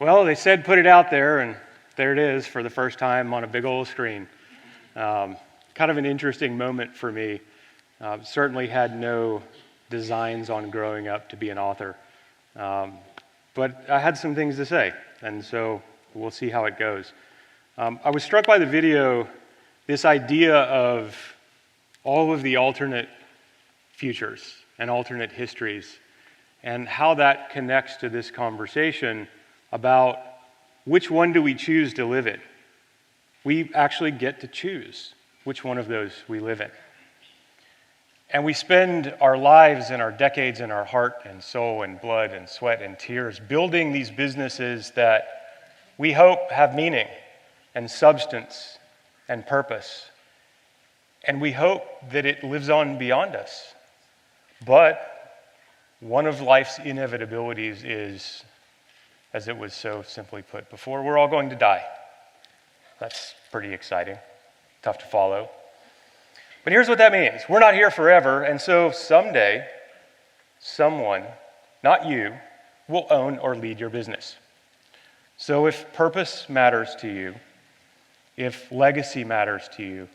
Well, they said put it out there, and there it is for the first time on a big old screen. Kind of an interesting moment for me. Certainly had no designs on growing up to be an author. But I had some things to say, and so we'll see how it goes. I was struck by the video, this idea of all of the alternate futures and alternate histories, and how that connects to this conversation about which one do we choose to live in. We actually get to choose which one of those we live in. And we spend our lives and our decades and our heart and soul and blood and sweat and tears building these businesses that we hope have meaning and substance and purpose. And we hope that it lives on beyond us. But one of life's inevitabilities is, as it was so simply put before, we're all going to die. That's pretty exciting, tough to follow. But here's what that means. We're not here forever, and so someday, someone, not you, will own or lead your business. So if purpose matters to you, if legacy matters to you,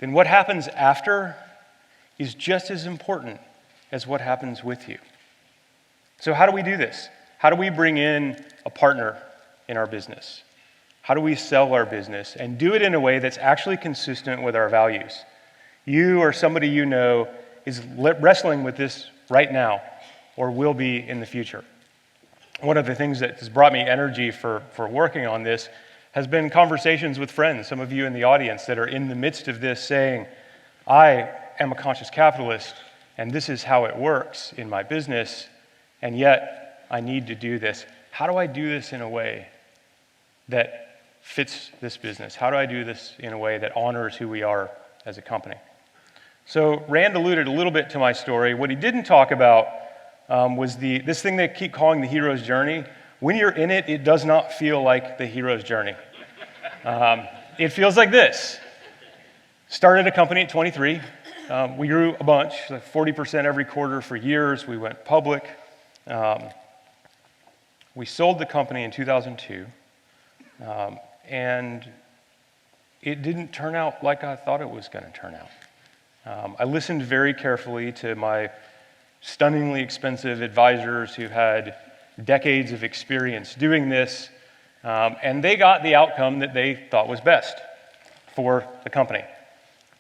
then what happens after is just as important as what happens with you. So how do we do this? How do we bring in a partner in our business? How do we sell our business and do it in a way that's actually consistent with our values? You or somebody you know is wrestling with this right now or will be in the future. One of the things that has brought me energy for working on this has been conversations with friends, some of you in the audience that are in the midst of this saying, I am a conscious capitalist and this is how it works in my business, and yet I need to do this. How do I do this in a way that fits this business? How do I do this in a way that honors who we are as a company? So Rand alluded a little bit to my story. What he didn't talk about was this thing they keep calling the hero's journey. When you're in it, it does not feel like the hero's journey. It feels like this. Started a company at 23. We grew a bunch, like 40% every quarter for years. We went public. We sold the company in 2002, and it didn't turn out like I thought it was going to turn out. I listened very carefully to my stunningly expensive advisors who had decades of experience doing this, and they got the outcome that they thought was best for the company.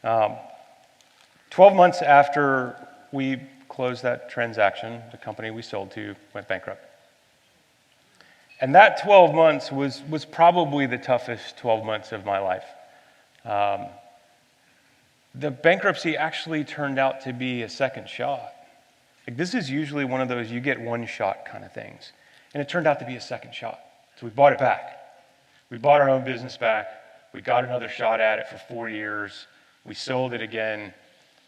12 months after we closed that transaction, the company we sold to went bankrupt. And that 12 months was probably the toughest 12 months of my life. The bankruptcy actually turned out to be a second shot. Like, this is usually one of those you get one shot kind of things. And it turned out to be a second shot. So we bought it back. We bought our own business back. We got another shot at it for 4 years. We sold it again.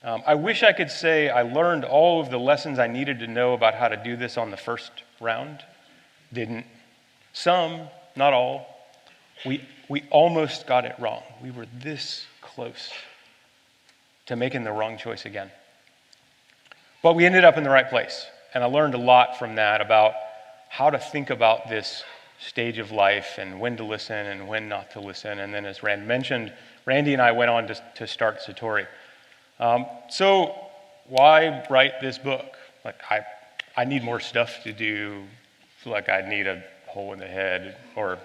I wish I could say I learned all of the lessons I needed to know about how to do this on the first round. Didn't. Some, not all. We almost got it wrong. We were this close to making the wrong choice again. But we ended up in the right place. And I learned a lot from that about how to think about this stage of life and when to listen and when not to listen. And then as Rand mentioned, Randy and I went on to start Satori. So why write this book? Like, I need more stuff to do. Like, I need a hole in the head, or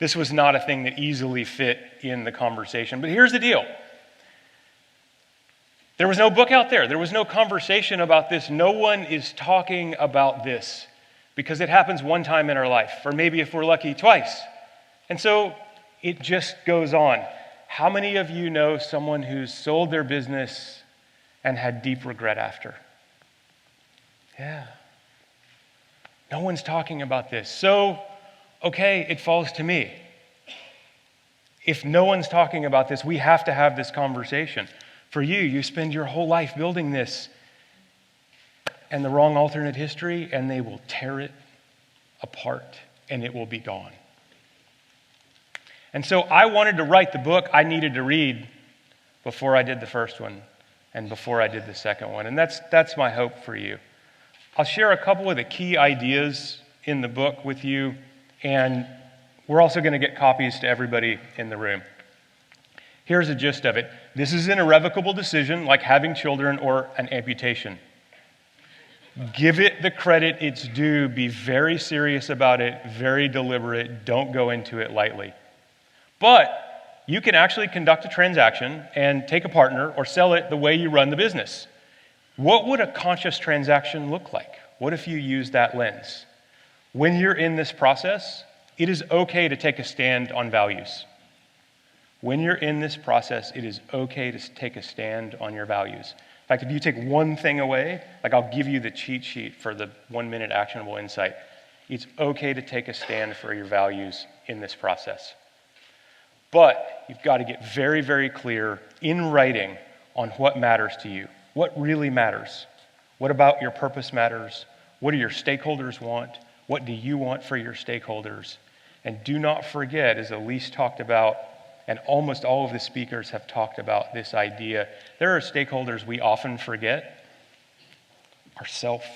this was not a thing that easily fit in the conversation. But here's the deal. There was no book out there. There was no conversation about this. No one is talking about this because it happens one time in our life, or maybe if we're lucky, twice. And so it just goes on. How many of you know someone who's sold their business and had deep regret after? Yeah. No one's talking about this. So, okay, it falls to me. If no one's talking about this, we have to have this conversation. For you spend your whole life building this and the wrong alternate history, and they will tear it apart, and it will be gone. And so I wanted to write the book I needed to read before I did the first one and before I did the second one. And that's my hope for you. I'll share a couple of the key ideas in the book with you And we're also going to get copies to everybody in the room. Here's the gist of it. This is an irrevocable decision, like having children or an amputation. Give it the credit it's due. Be very serious about it, very deliberate. Don't go into it lightly. But you can actually conduct a transaction and take a partner or sell it the way you run the business. What would a conscious transaction look like? What if you use that lens? When you're in this process, it is okay to take a stand on values. When you're in this process, it is okay to take a stand on your values. In fact, if you take one thing away, like I'll give you the cheat sheet for the 1-minute actionable insight, it's okay to take a stand for your values in this process. But you've got to get very, very clear in writing on what matters to you. What really matters? What about your purpose matters? What do your stakeholders want? What do you want for your stakeholders? And do not forget, as Elise talked about, and almost all of the speakers have talked about this idea, there are stakeholders we often forget, ourselves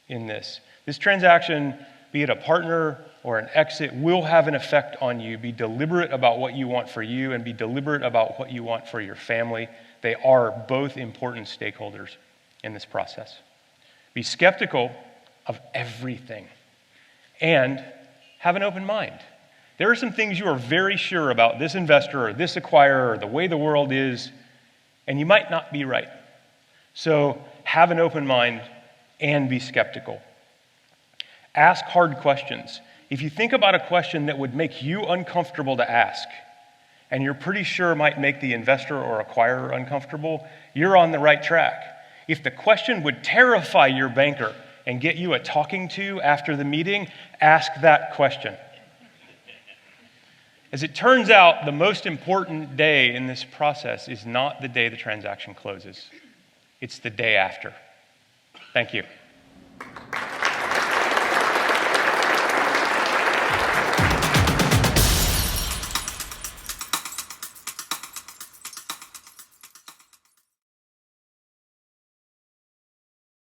in this. This transaction, be it a partner or an exit, will have an effect on you. Be deliberate about what you want for you and be deliberate about what you want for your family. They are both important stakeholders in this process. Be skeptical of everything and have an open mind. There are some things you are very sure about this investor or this acquirer or the way the world is, and you might not be right. So have an open mind and be skeptical. Ask hard questions. If you think about a question that would make you uncomfortable to ask, and you're pretty sure might make the investor or acquirer uncomfortable, you're on the right track. If the question would terrify your banker and get you a talking to after the meeting, ask that question. As it turns out, the most important day in this process is not the day the transaction closes. It's the day after. Thank you.